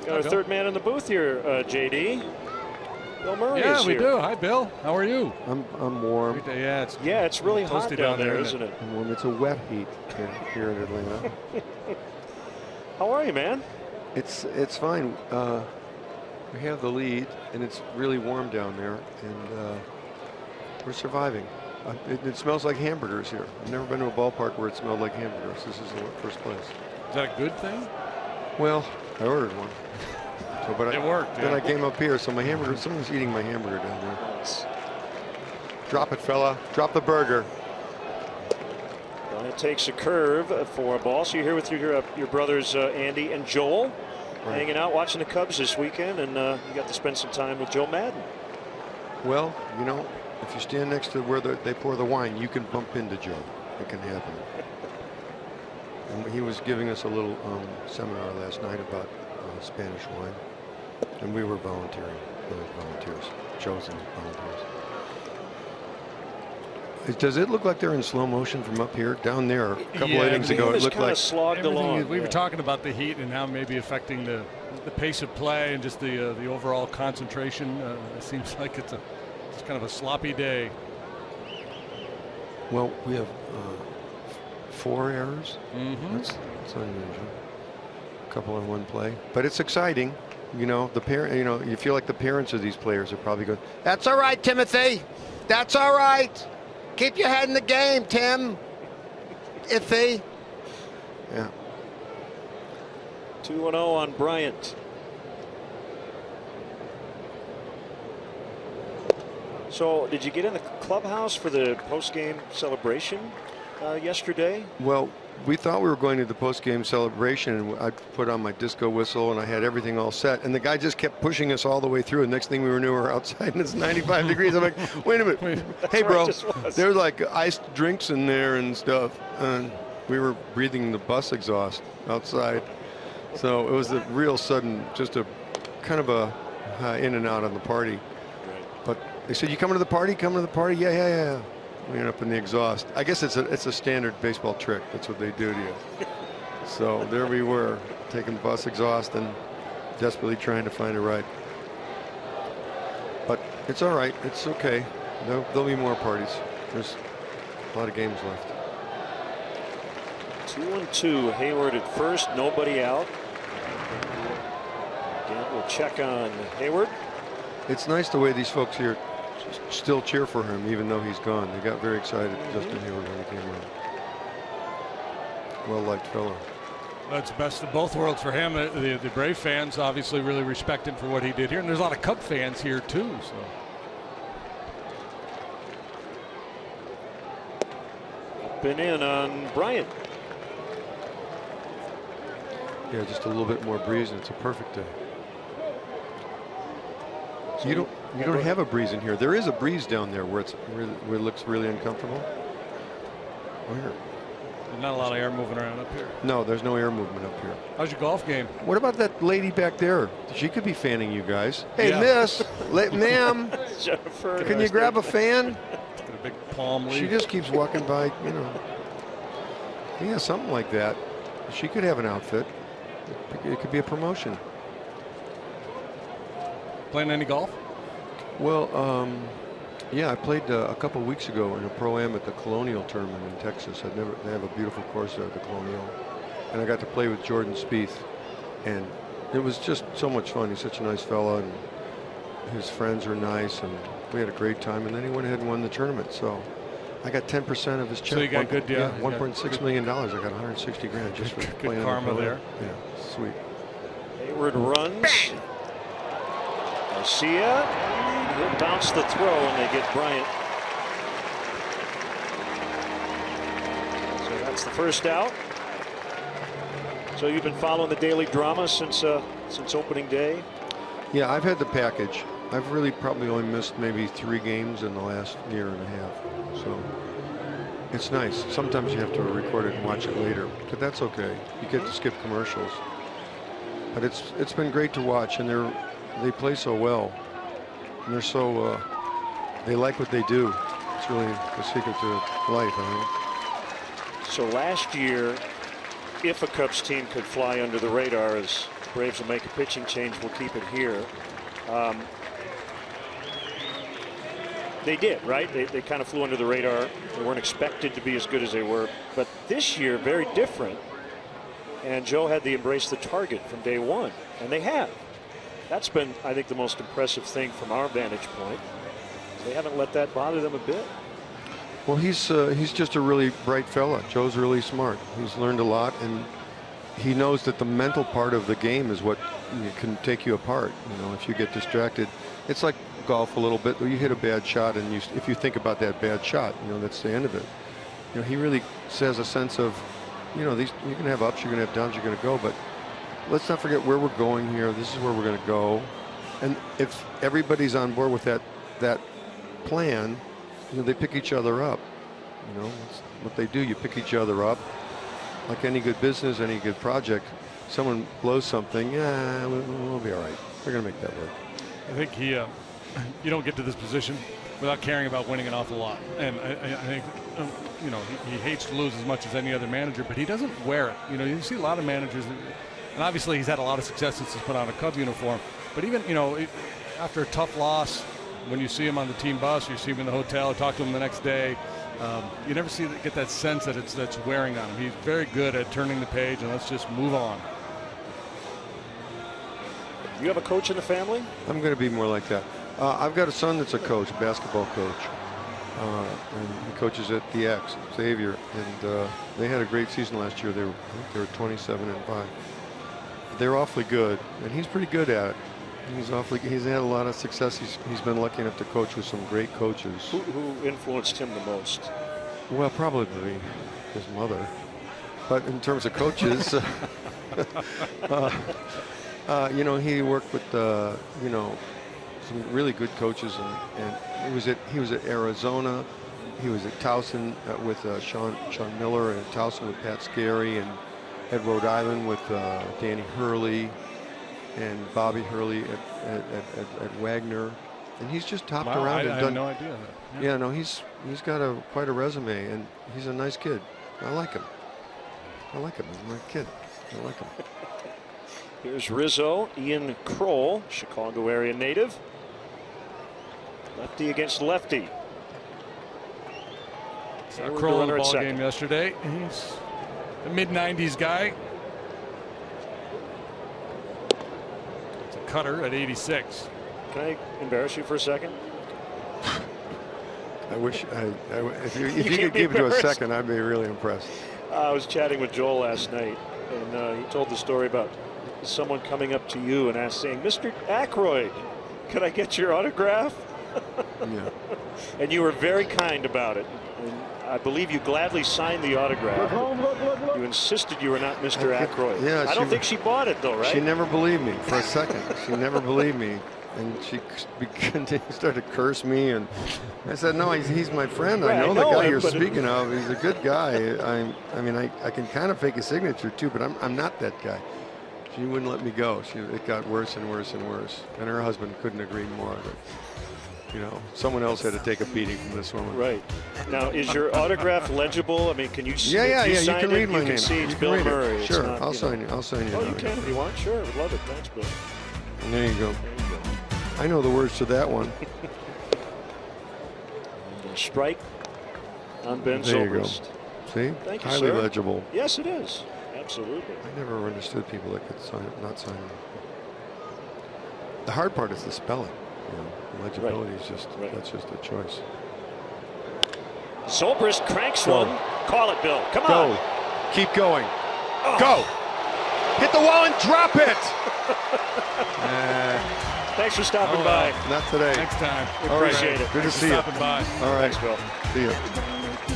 Got our third man in the booth here, JD. Bill Murray is here. Yeah, we do. Hi, Bill. How are you? I'm warm. Yeah, it's really hot down there, isn't it? I'm warm. It's a wet heat here in Atlanta. How are you, man? It's fine. We have the lead, and it's really warm down there, and we're surviving. It smells like hamburgers here. I've never been to a ballpark where it smelled like hamburgers. This is the first place. Is that a good thing? Well, I ordered one. So, but it worked. Then I came up here, so my hamburger. Someone's eating my hamburger down there. Drop it, fella. Drop the burger. Well, it takes a curve for a ball. So you're here with your brothers Andy and Joel, hanging out, watching the Cubs this weekend, and you got to spend some time with Joe Madden. Well, you know, if you stand next to where they pour the wine, you can bump into Joe. It can happen. And he was giving us a little seminar last night about Spanish wine, and we were volunteering. Volunteers, chosen volunteers. Does it look like they're in slow motion from up here? Down there, a couple innings ago, it looked like slogged along. We were talking about the heat and how maybe affecting the pace of play and just the overall concentration. It seems like it's kind of a sloppy day. Well, we have 4 errors. Mm-hmm. That's unusual. A couple in one play, but it's exciting. You know, you feel like the parents of these players are probably going, "That's all right, Timothy. That's all right. Keep your head in the game, Tim. Iffy." Yeah. 2-0 on Bryant. So, did you get in the clubhouse for the post-game celebration yesterday? Well, we thought we were going to the post-game celebration, and I put on my disco whistle, and I had everything all set. And the guy just kept pushing us all the way through. And next thing we knew, we were outside, and it's 95 degrees. I'm like, wait a minute. Hey, bro, there's like iced drinks in there and stuff. And we were breathing the bus exhaust outside. So it was a real sudden, just a kind of a in and out on the party. But they said, "You coming to the party? Coming to the party?" Yeah. We ended up in the exhaust. I guess it's a standard baseball trick. That's what they do to you. So there we were, taking bus exhaust and desperately trying to find a ride. But it's all right. It's okay. There'll be more parties. There's a lot of games left. 2-2. Hayward at first. Nobody out. Again, we'll check on Hayward. It's nice the way these folks here still cheer for him, even though he's gone. They got very excited, Justin Hayward, when he came out. Well-liked fellow. That's the best of both worlds for him. The Brave fans obviously really respect him for what he did here, and there's a lot of Cub fans here too. So. Up and in on Bryant. Yeah, just a little bit more breeze, and it's a perfect day. You don't have a breeze in here. There is a breeze down there where it looks really uncomfortable. Where? There's not a lot of air moving around up here. No, there's no air movement up here. How's your golf game? What about that lady back there? She could be fanning you guys. Hey, yeah. miss, ma'am, Jennifer, can you grab a fan? Got a big palm leaf. She just keeps walking by, you know. Yeah, something like that. She could have an outfit. It could be a promotion. Playing any golf? Well, yeah, I played a couple weeks ago in a Pro-Am at the Colonial tournament in Texas. They have a beautiful course there at the Colonial. And I got to play with Jordan Spieth. And it was just so much fun. He's such a nice fella, and his friends are nice, and we had a great time. And then he went ahead and won the tournament. So I got 10% of his check. So you got a good deal. Yeah, $1.6 million. I got 160 grand just for playing karma there. Yeah, sweet. Hayward runs. Garcia will bounce the throw, and they get Bryant. So that's the first out. So you've been following the daily drama since opening day? Yeah, I've had the package. I've really probably only missed maybe 3 games in the last year and a half. So it's nice. Sometimes you have to record it and watch it later, but that's okay. You get to skip commercials. But it's been great to watch, and they play so well, and they're so they like what they do. It's really the secret to life, I think. So last year, if a Cubs team could fly under the radar, as Braves will make a pitching change. We'll keep it here. They did, right? They kind of flew under the radar. They weren't expected to be as good as they were. But this year, very different. And Joe had to embrace the target from day one. And they have. That's been, I think, the most impressive thing from our vantage point. They haven't let that bother them a bit. Well, he's just a really bright fella. Joe's really smart. He's learned a lot, and he knows that the mental part of the game is what can take you apart. You know, if you get distracted, it's like golf a little bit. You hit a bad shot, and if you think about that bad shot, you know, that's the end of it. You know, he really says a sense of, you know, you're going to have ups, you're going to have downs, you're going to go, but let's not forget where we're going here. This is where we're going to go. And if everybody's on board with that plan, you know, they pick each other up. You know, that's what they do. You pick each other up. Like any good business, any good project, someone blows something, yeah, we'll be all right. We're going to make that work. I think you don't get to this position without caring about winning an awful lot. And I think, you know, he hates to lose as much as any other manager, but he doesn't wear it. You know, you see a lot of managers, and obviously he's had a lot of success since he's put on a Cub uniform. But even, you know, after a tough loss, when you see him on the team bus, you see him in the hotel, talk to him the next day, you never get that sense that that's wearing on him. He's very good at turning the page and let's just move on. You have a coach in the family? I'm going to be more like that. I've got a son that's a coach, a basketball coach, and he coaches at the X, Xavier, and they had a great season last year. They were 27-5. They're awfully good, and he's pretty good at it. He's had a lot of success. He's been lucky enough to coach with some great coaches. Who influenced him the most? Well, probably his mother. But in terms of coaches, you know, he worked with you know, some really good coaches, and he was at Arizona. He was at Towson with Sean Miller, and Towson with Pat Scarry, and at Rhode Island with Danny Hurley and Bobby Hurley at Wagner, and he's just topped around and done. I had no idea that. Yeah, no, he's got quite a resume, and he's a nice kid. I like him. He's my kid. I like him. Here's Rizzo, Ian Kroll, Chicago area native. Lefty against lefty. Kroll in the ball game yesterday. He's a mid-90s guy. Cutter at 86. Can I embarrass you for a second? I wish if you could give it to a second, I'd be really impressed. I was chatting with Joel last night, and he told the story about someone coming up to you and saying, "Mr. Aykroyd, could I get your autograph?" Yeah. And you were very kind about it. And I believe you gladly signed the autograph. You insisted you were not Mr. Aykroyd. Yeah, I don't think she bought it, though, right? She never believed me for a second. She never believed me. And she started to curse me. And I said, no, he's my friend. Right, I know the guy him, you're speaking of. He's a good guy. I mean, I can kind of fake a signature, too, but I'm not that guy. She wouldn't let me go. It got worse and worse and worse. And her husband couldn't agree more. But, you know, someone else had to take a beating from this woman. Right. Now, is your autograph legible? I mean, can you see Yeah. You can read my name. You can see it's you Bill read Murray. It. Sure, not, I'll sign you. I'll sign you. Oh, you can if you want. Sure, would love it. Thanks, Bill. And there you go. There you go. I know the words to that one. Strike on Ben Zobrist. See? Thank you, Highly sir. legible. Yes, it is. Absolutely. I never understood people that could not sign them. The hard part is the spelling. You know, the legibility is just that's just a choice. Zobrist cranks one. Call it, Bill. Come on. on. Keep going. Oh. Go. Hit the wall and drop it. Thanks for stopping by. Not today. Next time. We appreciate it. Good to see you. Stopping by. All right. Thanks, Bill. See you.